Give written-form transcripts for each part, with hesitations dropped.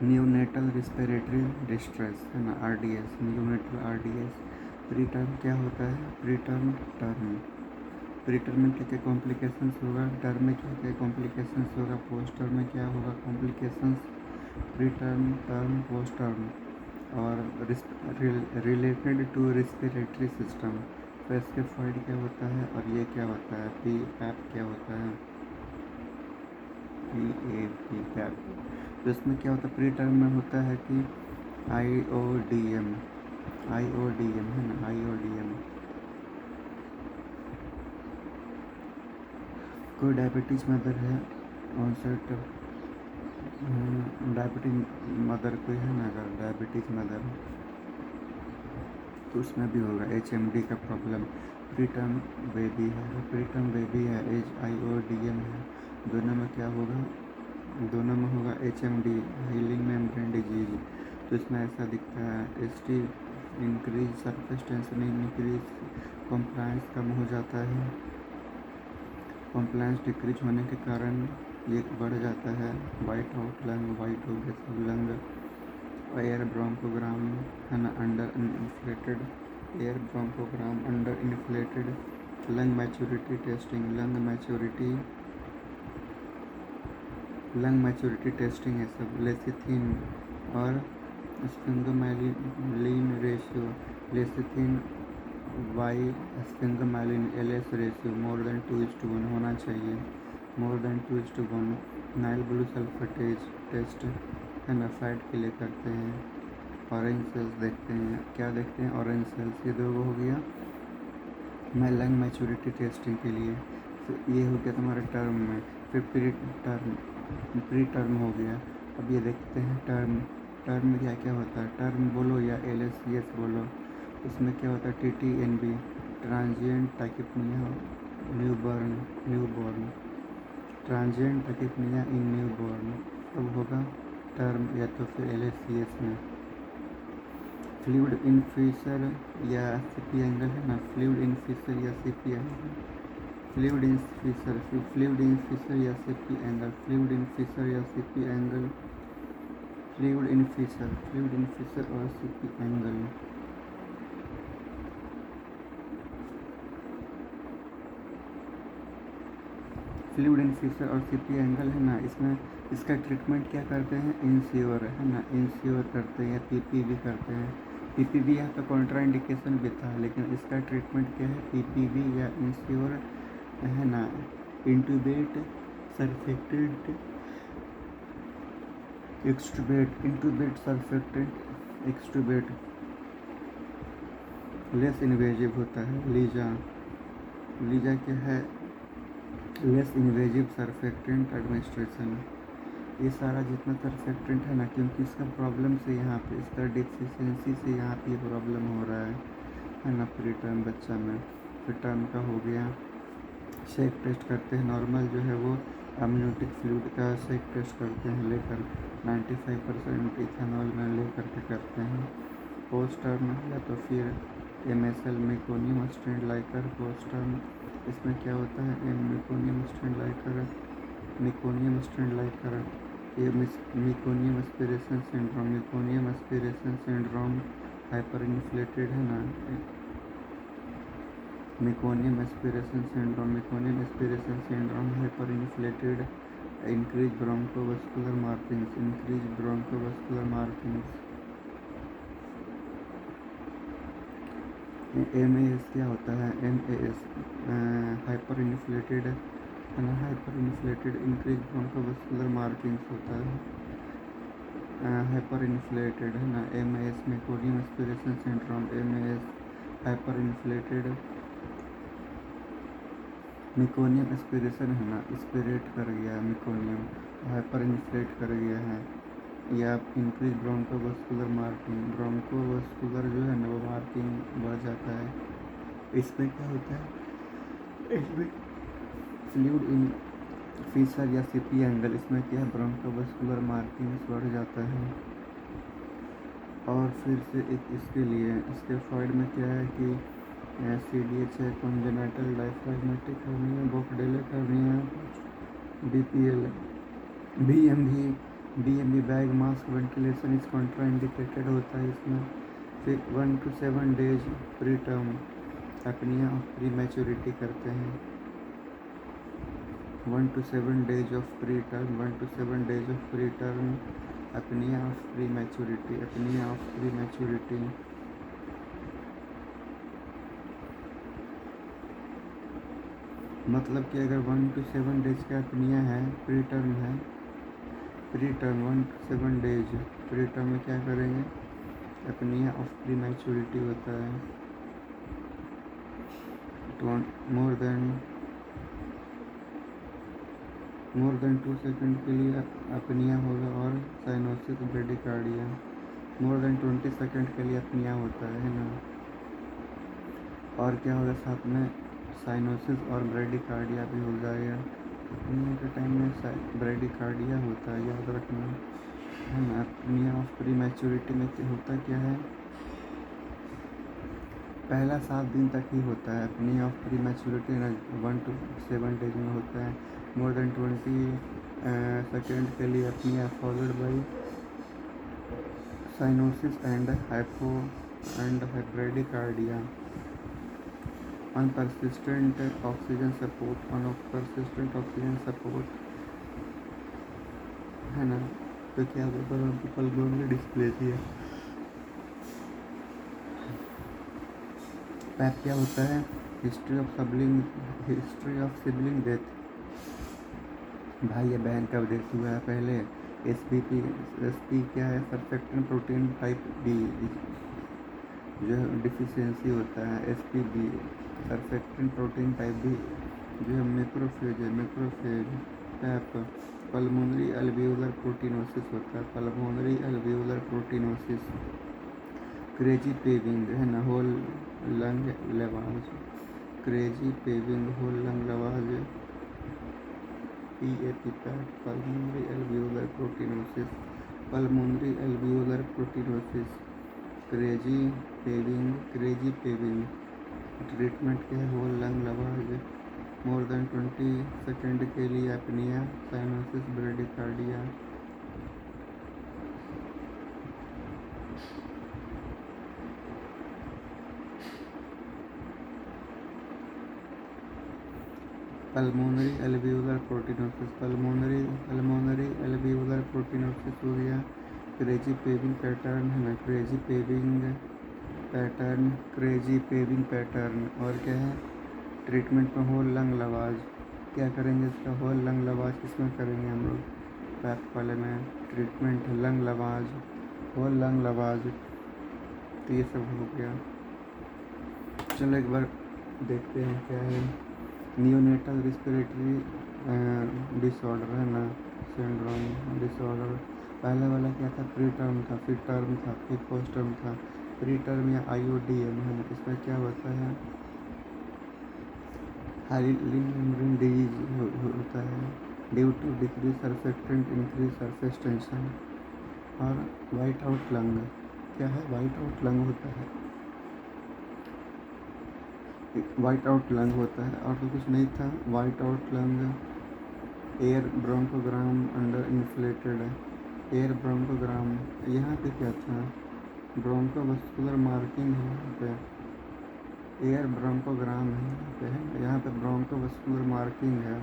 Neonatal respiratory distress है ना, RDS, neonatal RDS। Pre term क्या होता है? Pre term term, pre term में क्या क्या कॉम्प्लिकेशंस होगा, टर्म में क्या क्या कॉम्प्लिकेशंस होगा, पोस्ट टर्म में क्या होगा complications, pre term, term, post term, और related to respiratory system. Specified क्या होता है और ये क्या होता है, पी पैप क्या होता है, PAP पैप। तो इसमें क्या होता है, प्री टर्म में होता है कि IODM, IODM है ना, IODM। कोई डायबिटीज़ मदर है, ऑनसेट डायबिटीज मदर कोई है ना, अगर डायबिटीज़ मदर तो उसमें भी होगा HMD का प्रॉब्लम। प्री टर्म बेबी है, प्री टर्म बेबी है, एज IODM है, दोनों में क्या होगा, दोनों में होगा HMD, हीलिंग मेम्ब्रेन डिजीज। तो इसमें ऐसा दिखता है ST increase, surface tension increase, compliance कम हो जाता है, कॉम्प्लायंस डिक्रीज होने के कारण ये बढ़ जाता है, वाइट आउट लंग, वाइट हो गया सब लंग, एयर ब्रोंकोग्राम है ना, under inflated, air bronchogram under inflated, lung maturity testing, lung maturity testing है सब, लेसिथिन और sphingomyelin ratio, lecithin by sphingomyelin LS ratio more than 2:1 होना चाहिए, more than 2:1। Nile blue sulphatase test है ना, fat के लिए करते हैं, ऑरेंज सेल्स देखते हैं, क्या देखते हैं, ऑरेंज सेल्स, ये दो हो गया। मैं लंग मैच्योरिटी टेस्टिंग के लिए, फिर ये हो गया तुम्हारे टर्म में, फिर प्री टर्म हो गया। अब ये देखते हैं टर्म, टर्म में क्या क्या होता है, टर्म बोलो या LSCS बोलो, इसमें क्या होता है, TTNB, transient tachypnoea newborn, transient tachypnoea in newborn, अब होगा टर्म या तो फिर LSCS में। फ्लूइड इनफिशर या CP एंगल है ना, फ्लूइड इनफिशर या CP एंगल, फ्लूइड इनफिशर, फ्लूइड इनफिशर या CP एंगल, फ्लूइड इनफिशर या CP एंगल, फ्लूइड इनफिशर, फ्लूइड इनफिशर और CP एंगल। फ्लूइड इनफिशर और CP एंगल है ना, इसमें इसका ट्रीटमेंट क्या करते हैं, इंश्योर है ना, इंश्योर करते हैं या PPV करते हैं। PPV यहाँ पे कॉन्ट्रा इंडिकेशन भी था, लेकिन इसका ट्रीटमेंट क्या है, PPV या इंश्योर है ना, इंटूबेट, सरफेक्टेंट, एक्सटूबेट, इंटूबेट, सरफेक्टेंट, एक्सटूबेट, लेस इन्वेजिव होता है। लीजा, लीजा क्या है, लेस इन्वेजिव सरफेक्टेंट एडमिनिस्ट्रेशन। ये सारा जितना सरफेक्टेंट है ना, क्योंकि इसका प्रॉब्लम से यहाँ पे, इसका डिफिशियंसी से यहाँ पे प्रॉब्लम हो रहा है ना, प्री टर्म बच्चा में। फिर टर्म का हो गया, शेक टेस्ट करते हैं, नॉर्मल जो है वो अम्नियोटिक फ्लूइड का शेक टेस्ट करते हैं, लेकर 95% इथेनॉल में ले करके करते हैं। पोस्ट टर्म या तो फिर MSL meconium stained liquor post term, इसमें क्या होता है, meconium stained liquor, meconium stained liquor, ये meconium aspiration syndrome, meconium aspiration syndrome, hyper inflated है ना, meconium aspiration syndrome, meconium aspiration syndrome, hyper inflated, increase bronchovascular markings, increase bronchovascular markings. MAS क्या होता है, MAS हाइपर इन्फ्लेटेड है ना, hyper inflated increase bronchovascular markings होता है, hyper inflated है ना, MAS meconium aspiration syndrome, MAS hyper inflated, meconium aspiration है ना, स्पिरेट कर गया है मेकोनियम, हाइपर इन्फ्लेट कर गया है, या इंक्रीज ब्रोंकोवास्कुलर मार्किंग, ब्रोंकोवास्कुलर जो है ना वो मार्किंग बढ़ जाता है। इसमें क्या होता है, इसमें फ्लूइड इन फिशर या CP एंगल, इसमें क्या है, ब्रोंकोवास्कुलर मार्किंग्स बढ़ जाता है। और फिर से एक इसके लिए, इसके फाइड में क्या है कि CDH है, congenital diaphragmatic hernia, Bochdalek hernia, BPL, BMV BMB bag mask ventilation इस कॉन्ट्रा इंडिकेटेड होता है इसमें। फिर 1 to 7 days pre term apnoea of pre maturity करते हैं। 1 to 7 days of pre term, 1 to 7 days of pre term apnoea of pre maturity, apnoea of pre maturity. मतलब कि अगर 1 to 7 डेज का अपनिया है, प्री टर्म है, pre term 1 to 7 days pre term में क्या करेंगे, अपनिया ऑफ प्री मैच्योरिटी होता है। मोर देन 2 सेकंड के लिए अपनिया होगा और साइनोसिस ब्रेडिकार्डिया। मोर देन 20 सेकंड के लिए अपनिया होता है ना। और क्या होगा साथ में, साइनोसिस और ब्रेडिकार्डिया भी हो जाएगा। अपनिया के टाइम में ब्रेडिकार्डिया होता है, याद रखना है ना। अपनिया ऑफ प्री मैच्योरिटी में होता क्या है, पहला 7 दिन तक ही होता है apnoea of pre maturity, 1 to 7 days में होता है। मोर देन 20 सेकेंड के लिए apnoea followed by cyanosis and bradycardia. on persistent oxygen support है ना। तो क्या पल्मोनरी डिस्प्लेसिया। पैप क्या होता है, हिस्ट्री ऑफ सिबलिंग डेथ, भाई या बहन कब डेथ हुआ है पहले। एसपी क्या है, सर्फेक्टेंट प्रोटीन टाइप बी जो डिफिशियंसी होता है। SPB surfactant protein type B जो है macrophage. PAP pulmonary alveolar proteinosis होता है, pulmonary alveolar proteinosis. Crazy paving है ना, whole lung lavage, crazy paving whole lung lavage. PAP PAP pulmonary alveolar proteinosis, pulmonary alveolar proteinosis. Crazy paving treatment क्या है, whole lung lavage. More than 20 second के लिए apnoea, cyanosis bradycardia. Pulmonary alveolar proteinosis, pulmonary alveolar proteinosis हो गया। Crazy paving pattern है ना, crazy paving pattern. और क्या है, ट्रीटमेंट में होल लंग लवाज। क्या करेंगे इसका, होल लंग लवाज किसमें करेंगे हम लोग, पैप वाले में। Treatment lung लवाज, whole lung लवाज। तो ये सब हो गया। चलो एक बार देखते हैं क्या है। नियोनेटल रिस्पिरेटरी डिसऑर्डर है ना, सिंड्रोम डिसऑर्डर। पहले वाला क्या था, प्री टर्म था, फिर टर्म था, फिर पोस्ट टर्म था। प्री टर्म या IODM है, इसमें क्या होता है, हाईली मेम्ब्रेन डिजीज होता है due to decrease surfactant, increase surface tension. और वाइट आउट लंग क्या है, वाइट आउट लंग होता है, वाइट आउट लंग होता है। और तो कुछ नहीं था, white out lung. Air bronchogram under inflated है, एयर ब्रोंकोग्राम। यहाँ पे क्या था, ब्रोंकोवस्कुलर मार्किंग है यहाँ पे, एयर ब्रोंकोग्राम है यहाँ पे, है यहाँ पे ब्रोंकोवस्कुलर मार्किंग है।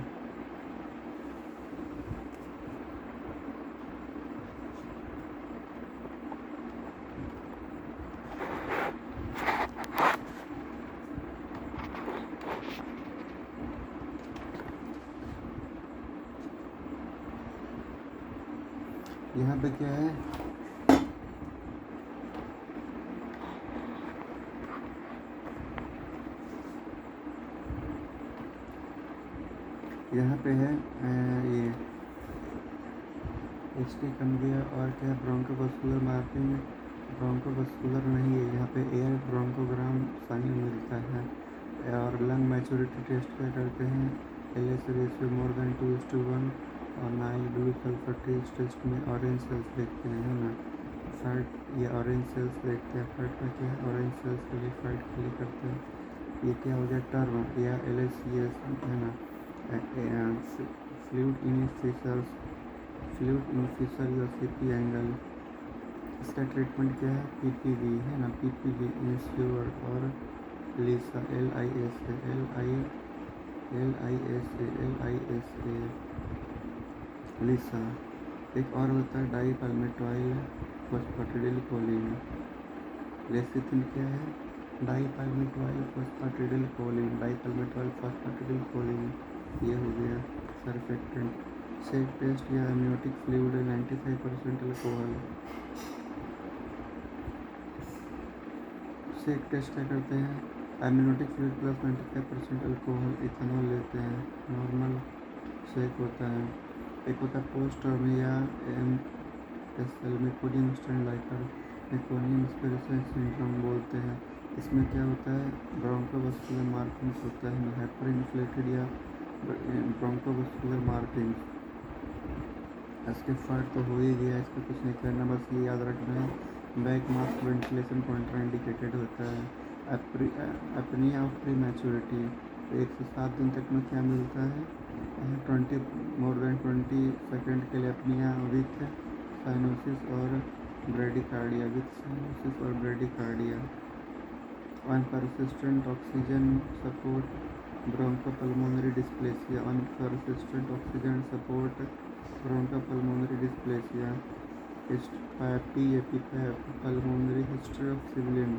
यहाँ पे क्या है, यहाँ पे है ये एचटी कम गया। और क्या है, ब्रोंकोवस्कुलर मार्किंग, ब्रोंकोवस्कुलर नहीं है यहाँ पे, एयर ब्रोंकोग्राम साइन मिलता है। और लंग मैच्योरिटी टेस्ट क्या करते हैं, LS रेशियो मोर देन 2:1 और नाइल ब्लू सल्फर टेस्ट में ऑरेंज सेल्स देखते हैं, है ना। फैट, ये ऑरेंज सेल्स देखते हैं, फैट में क्या है, ऑरेंज सेल्स के लिए फैट के लिए करते हैं। ये क्या हो गया, टर्म या LSCS है ना, fluid in fissures fluid in fissure या सीपी एंगल। इसका ट्रीटमेंट क्या है? पीपीवी है ना, पीपीवी इंश्योर और लीसा एल आई एस ए लीसा। एक और होता है di palmitoyl phosphatidyl choline. Lecithin क्या है? Di palmitoyl phosphatidyl choline, di palmitoyl phosphatidyl choline, ये हो गया सरफेक्टेंट। शेक टेस्ट या amniotic fluid 95% alcohol. Shake test क्या करते हैं? Amniotic fluid plus 95% alcohol ethanol लेते हैं, नॉर्मल शेक होता है। एक होता है पोस्ट या M S L meconium stained liquor meconium aspiration syndrome बोलते हैं। इसमें क्या होता है? ब्रोंकोवास्कुलर मार्किंग्स होता है, हाइपर इन्फ्लेटेड या ब्रोंकोवास्कुलर मार्किंग्स। इसके फर्क तो हो ही गया, इसका कुछ नहीं करना, बस ये याद रखना है बैक मास्क वेंटिलेशन कॉन्ट्राइंडिकेटेड होता है। अपनिया ऑफ प्री मैच्योरिटी 1 से 7 दिन तक में क्या मिलता है? 20 सेकेंड के लिए अपनिया विथ साइनोसिस और bradycardia. On persistent oxygen support bronchopulmonary dysplasia. On persistent oxygen support bronchopulmonary dysplasia. Pulmonary history of sibling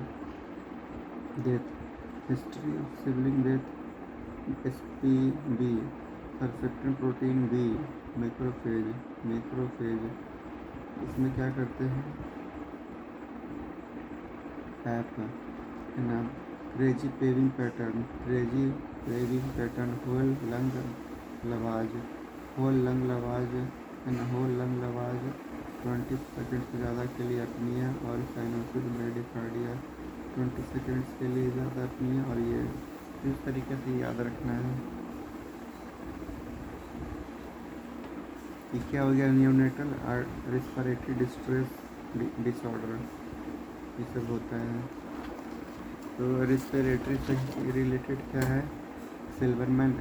death SPB। Surfactant protein B macrophage. इसमें क्या करते हैं? ऐप है ना, crazy paving pattern whole lung lavage है ना, whole lung लवाज 20 second से ज़्यादा के लिए अपनिया और साइनोसिस ब्रेडिकार्डिया 20 सेकेंड्स के लिए ज़्यादा अपनिया। और ये इस तरीके से याद रखना है कि क्या हो गया? न्यूनेटल रेस्पिरेटरी डिस्ट्रेस डिसऑर्डर, ये सब होता है। तो रेस्पिरेटरी से रिलेटेड क्या है? सिल्वरमैन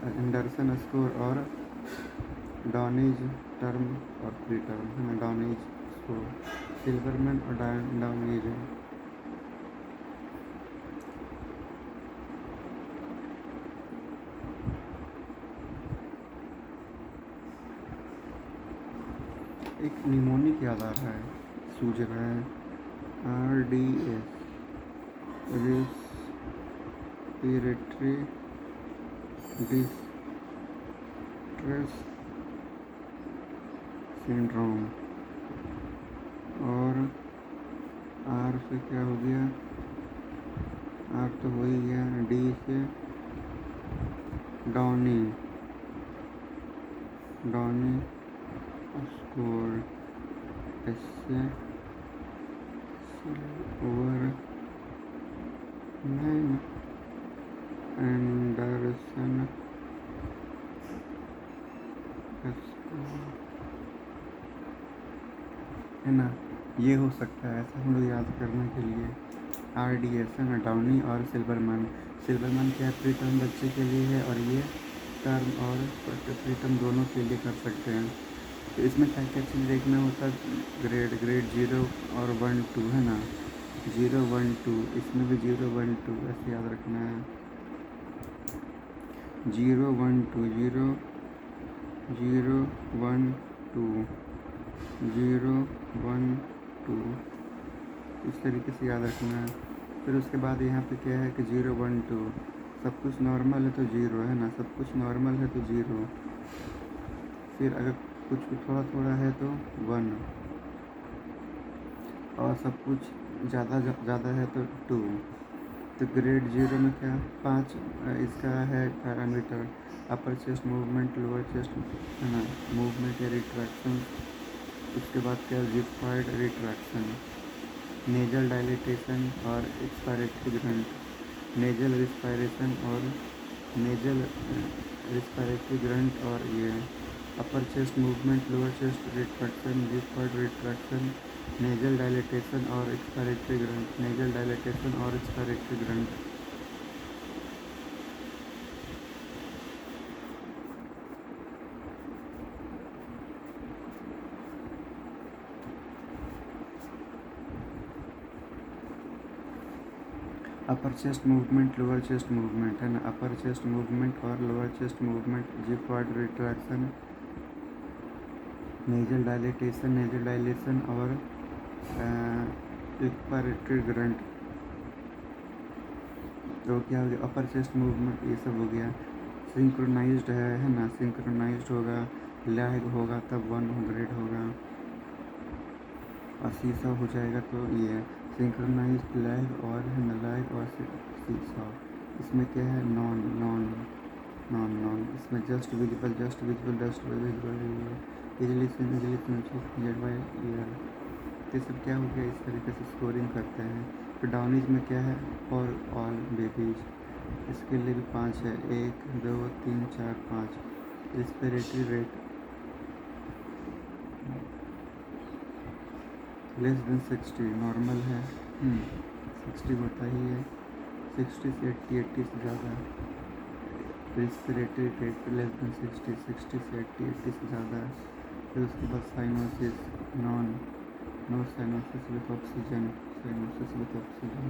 एंडरसन स्कोर और डॉनिज टर्म और प्री टर्म है ना, डॉनिज स्कोर, सिल्वरमैन और डॉनिज। एक निमोनिक याद आ रहा है, सूझ रहा है, RDS रेस्पिरेटरी डिस्ट्रेस सिंड्रोम। और R से क्या हो गया? R तो हो ही गया। D से डॉनी स्कोर। S से सिल्वरमैन एंडरसन स्कोर है ना, ये हो सकता है ऐसा हम लोग याद करने के लिए। RDS है ना, डाउनी और सिल्वरमैन क्या प्री टर्म बच्चे के लिए है, और ये टर्म और प्री टर्म दोनों के लिए कर सकते हैं। तो इसमें क्या क्या चीज़ देखना होता है? ग्रेड 0 और 1 2 है ना, 0 1 2, इसमें भी 0 1 2 ऐसे याद रखना है। 0 1 2 0 0 1 2 0 1 2, इस तरीके से याद रखना है। फिर उसके बाद यहाँ पे क्या है कि 0 1 2 सब कुछ नॉर्मल है तो 0 है ना, सब कुछ नॉर्मल है तो 0। फिर अगर कुछ थोड़ा है तो 1, और सब कुछ ज़्यादा है तो 2। तो ग्रेड 0 में क्या 5 इसका है parameter, upper chest movement, lower chest है ना मूवमेंट या रिट्रैक्शन। उसके बाद क्या जिप्फाइड रिट्रैक्शन, नेजल डायलिटेशन और expiratory grunt, nasal respiratory grunt, और ये upper chest movement, lower chest retraction, xiphoid retraction, nasal dilatation और expiratory grunt. Upper chest movement, lower chest movement है ना, अपर चेस्ट मूवमेंट और lower chest movement, xiphoid retraction, nasal dilation और expiratory grunt. तो क्या हो गया, अपर चेस्ट मूवमेंट ये सब हो गया। सिंक्रोनाइज्ड है ना, सिंक्रोनाइज्ड होगा, लैग होगा तब 100 होगा, और सीसा हो जाएगा तो ये सिंक्रोनाइज्ड लैग और है ना, लैग और सीसा। इसमें क्या है, नॉन नॉन नॉन नॉन, इसमें just visible easily Z by year. ये सब क्या हो गया, इस तरीके से स्कोरिंग करते हैं। फिर डाउनीज में क्या है, फॉर ऑल बेबीज, इसके लिए भी 5 है, 1 2 3 4 5। Respiratory rate less than 60 normal है, 60 होता ही है, 60 से 80 से ज़्यादा। रेस्पिरेटरी रेट लेस देन 60 से 80 से ज़्यादा है। फिर उसके बाद cyanosis, no cyanosis with oxygen, cyanosis with oxygen.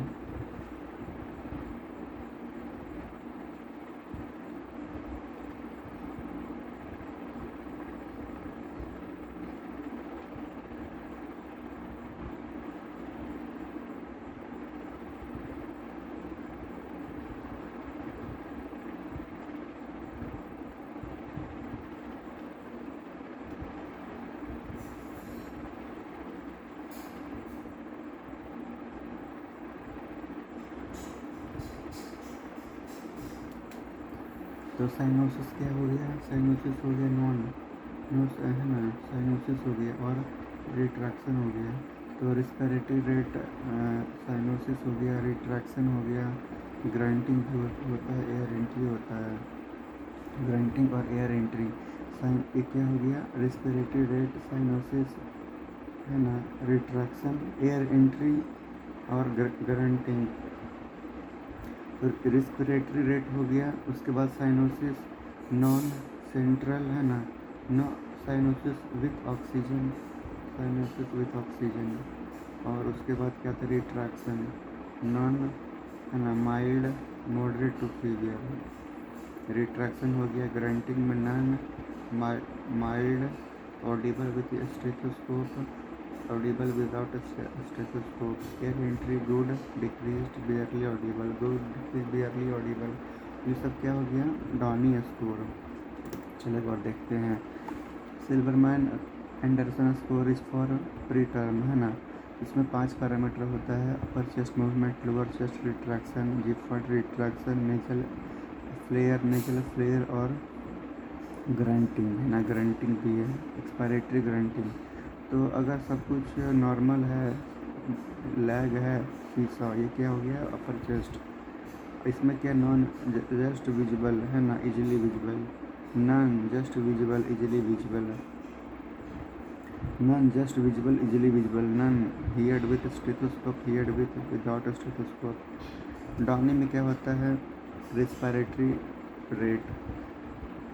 तो साइनोसिस क्या हो गया, साइनोसिस हो गया नॉन है ना, साइनोसिस हो गया और रिट्रैक्शन हो गया। तो रिस्पिरेटरी रेट साइनोसिस हो गया, रिट्रैक्शन हो गया, ग्रांटिंग भी होता है, एयर एंट्री होता है, ग्रांटिंग और एयर एंट्री। साइन ये क्या हो गया, रिस्पिरेटरी रेट साइनोसिस है ना, रिट्रैक्शन, एयर एंट्री और ग्रांटिंग। तो रिस्पिरेटरी रेट हो गया, उसके बाद साइनोसिस, नॉन सेंट्रल है ना, no cyanosis with oxygen, cyanosis with oxygen. और उसके बाद क्या था, रिट्रैक्शन, नॉन है ना, mild moderate to severe. Retraction हो गया, ग्रांटिंग में non, mild, audible with stethoscope, audible without stethoscope, air entry good, decreased barely audible, good decrease barely audible. ये सब क्या हो गया, डॉनी स्कोर। चलो एक बार देखते हैं। Silverman Anderson score is for preterm है ना, इसमें 5 पैरामीटर होता है, upper chest movement, lower chest retraction, xiphoid retraction, nasal flare और ग्रंटिंग है ना, ग्रंटिंग भी है, एक्सपायरेटरी ग्रंटिंग। तो अगर सब कुछ नॉर्मल है, लैग है, सीसा, ये क्या हो गया, अपर चेस्ट। इसमें क्या, नॉन जस्ट विजिबल है ना, easily visible, non just visible easily visible, non just visible easily visible, non heard with stethoscope, heard with without stethoscope. Downes में क्या होता है, रेस्पिरेटरी रेट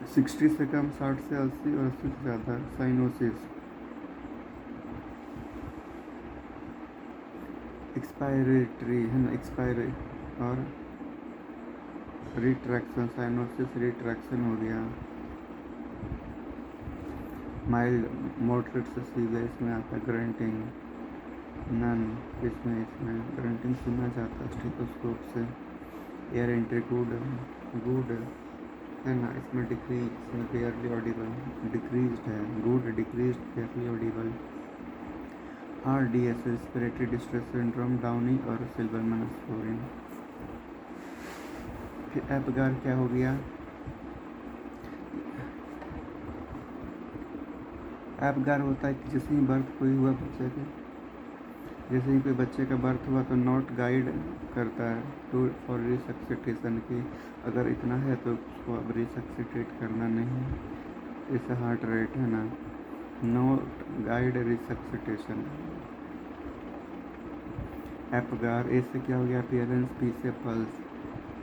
60 से कम, 60 से 80 और 80 से ज़्यादा। साइनोसिस, एक्सपायरेटरी है ना, एक्सपायरे और रिट्रैक्शन, साइनोसिस रिट्रैक्शन हो गया। माइल्ड मॉडरेट से सीवियर इसमें आता है, ग्रंटिंग, नन इसमें ग्रंटिंग सुना जाता है स्टेथोस्कोप से। एयर एंट्री गुड है ना, इसमें डिक्रीज, इसमें बेयरली ऑडिबल, डिक्रीज्ड है, good decreased barely audible. RDS respiratory distress syndrome, Downes और सिल्वरमैन स्कोरिंग। फिर एपगार क्या हो गया, एपगार होता है कि जैसे ही बर्थ कोई हुआ बच्चे के, जैसे ही कोई बच्चे का बर्थ हुआ तो नॉट गाइड करता है टू फॉर रिसक्सिटेशन की, अगर इतना है तो उसको अब रिसक्सिटेट करना नहीं, जैसे हार्ट रेट है ना, नॉट गाइड रिसक्सिटेशन। एपगार ऐसे क्या हो गया, अपीयरेंस, पीछे पल्स,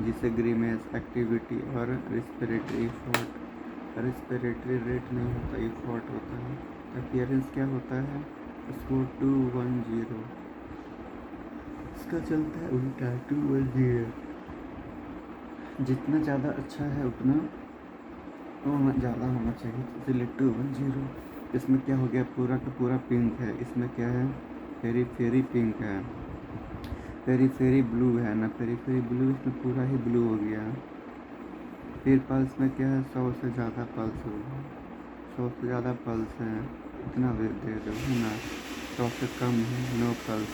जिसे ग्रीमेस, एक्टिविटी और रिस्पिरेटरी इफोर्ट, रिस्पिरेटरी रेट नहीं होता, इफोर्ट होता है। अपीयरेंस क्या होता है, स्कोर 210, इसका चलता है उल्टा 210। जितना ज़्यादा अच्छा है उतना होना ज़्यादा होना चाहिए, इसलिए 210। इसमें क्या हो गया, पूरा का पूरा पिंक है, इसमें क्या है, फेरी फेरी पिंक है, फेरी फेरी ब्लू है ना, फेरी फेरी ब्लू, इसमें पूरा ही ब्लू हो गया। फिर पल्स में क्या है, 100 से ज़्यादा पल्स होगा, 100 से ज़्यादा पल्स है, इतना दे दो है ना, 100 से कम है नो पल्स,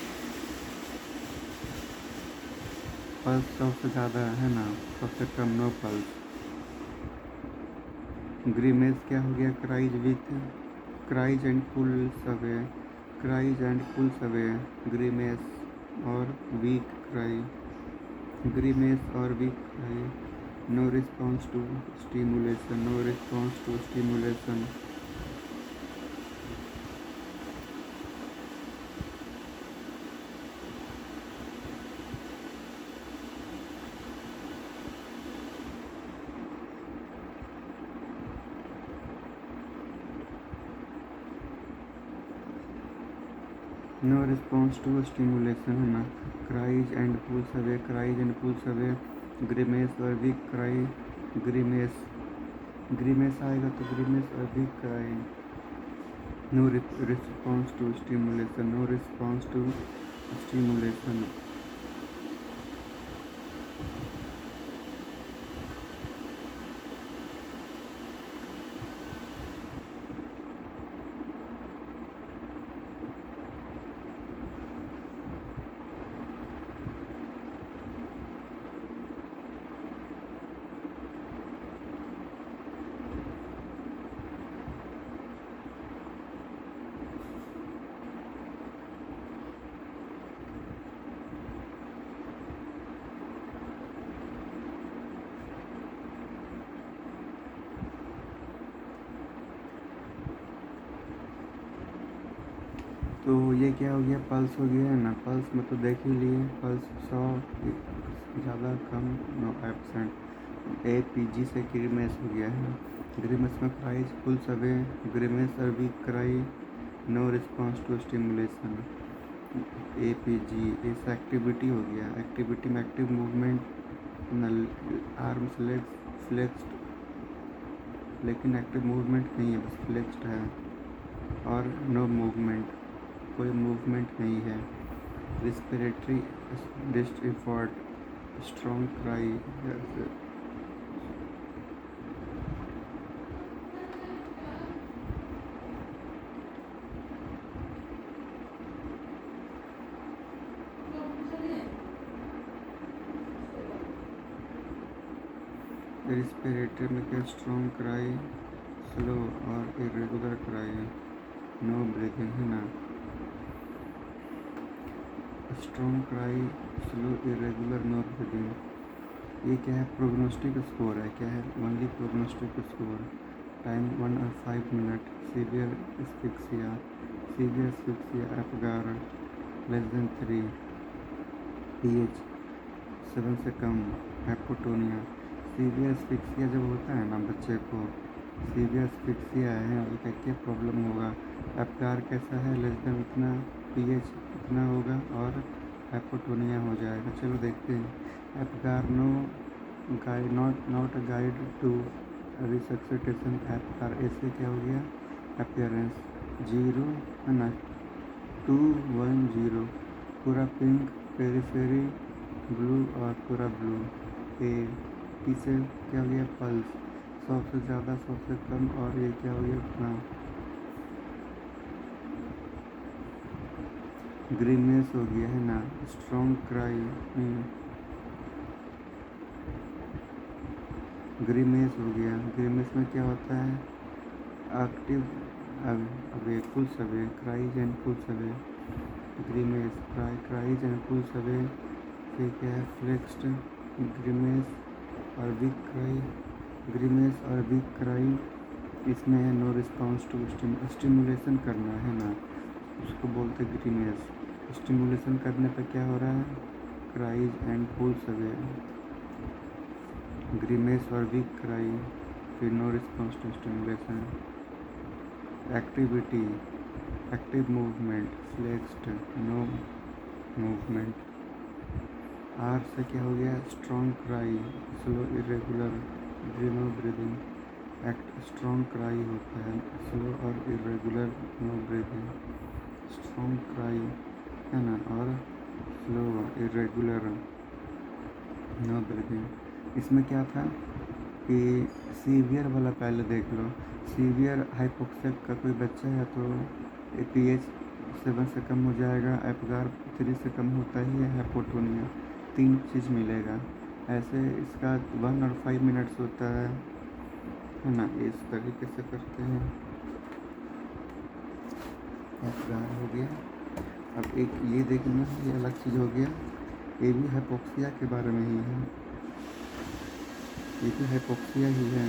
पल्स 100 से ज़्यादा है ना, 100 से कम नो पल्स। ग्रीमेज क्या हो गया, cries with cries and pulls away, cries and pulls away, grimace और वीक क्राई, ग्रीमेज और weak cry, no response to stimulation, no response to stimulation. No response to stimulation है ना, cries and pulls away, cries and pulls away, grimace और weak cry, grimace, grimace आएगा तो grimace और weak cry, no response to stimulation, no response to stimulation. तो ये क्या हो गया, पल्स हो गया है ना, पल्स में तो देख ही लिए, पल्स 100 ज़्यादा कम नो एबसेंट, APG से ग्रीमेस हो गया है, ग्रीमेस में क्राइज पुल्स अवे, ग्रीमेस और weak cry, no response to stimulation. APG इस एक्टिविटी हो गया, एक्टिविटी में active movement, arms legs flexed, लेकिन एक्टिव मूवमेंट नहीं है, बस फ्लेक्स्ड है, और नो मूवमेंट, कोई मूवमेंट नहीं है। Respiratory discomfort, strong cry, respiratory में क्या, स्ट्रॉन्ग क्राई, स्लो और इरेगुलर क्राई, नो ब्रीथिंग है ना, strong cry, slow irregular no breathing. ये क्या है, प्रोग्नोस्टिक स्कोर है, क्या है, ओनली प्रोग्नोस्टिक स्कोर, टाइम 1 और 5 minute, severe asphyxia, severe asphyxia Apgar less than 3, pH 7 से कम, हाइपोटोनिया। सीवियर एस्फिक्सिया जब होता है ना बच्चे को, सीवियर एस्फिक्सिया है, तो क्या प्रॉब्लम होगा, एपगार कैसा है, लेस देन इतना, pH इतना होगा और हाइपोटोनिया हो जाएगा। चलो देखते हैं, Apgar no guide, not a guide to resuscitation, Apgar ऐसे क्या हो गया, अपीयरेंस 0 है ना, 210, पूरा पिंक, पेरीफेरी ब्लू और पूरा ब्लू। पीछे क्या हो गया, पल्स 100 से ज़्यादा, 100 से कम, और ये क्या हो गया अपना, ग्रीनेस हो गया है ना, स्ट्रॉन्ग क्राई, ग्रीमेस हो गया। ग्रीमेस में क्या होता है, active away, pulls away, cries and pulls away, grimace cries and pulls away. फिर क्या है, फ्लेक्स्ड, ग्रीमेस और वीक क्राई, ग्रीमेस और वीक क्राई, इसमें है नो रिस्पॉन्स टू स्टिमुलेशन करना है ना, उसको बोलते ग्रीमेस। स्टिमुलेशन करने पर क्या हो रहा है, cries and pulls away, grimace और वीक क्राई, फिर no response to stimulation. Activity, active movement, flexed, no movement. R से क्या हो गया, strong cry, slow irregular no breathing. Act strong cry होता है, स्लो और irregular no breathing. Strong cry है ना, और स्लो इरेगुलर नो ब्रीदिंग। इसमें क्या था कि सीवियर वाला पहले देख लो। सीवियर हाइपोक्सिया का कोई बच्चा है तो pH 7 से कम हो जाएगा, एपगार 3 से कम होता ही है, हाइपोटोनिया 3 चीज़ मिलेगा। ऐसे इसका 1 और 5 मिनट्स होता है ना, इस तरीके से करते हैं। एपगार हो गया। अब एक ये देखना, ये अलग चीज़ हो गया, ये भी हाइपोक्सिया के बारे में ही है, ये भी हाइपोक्सिया ही है।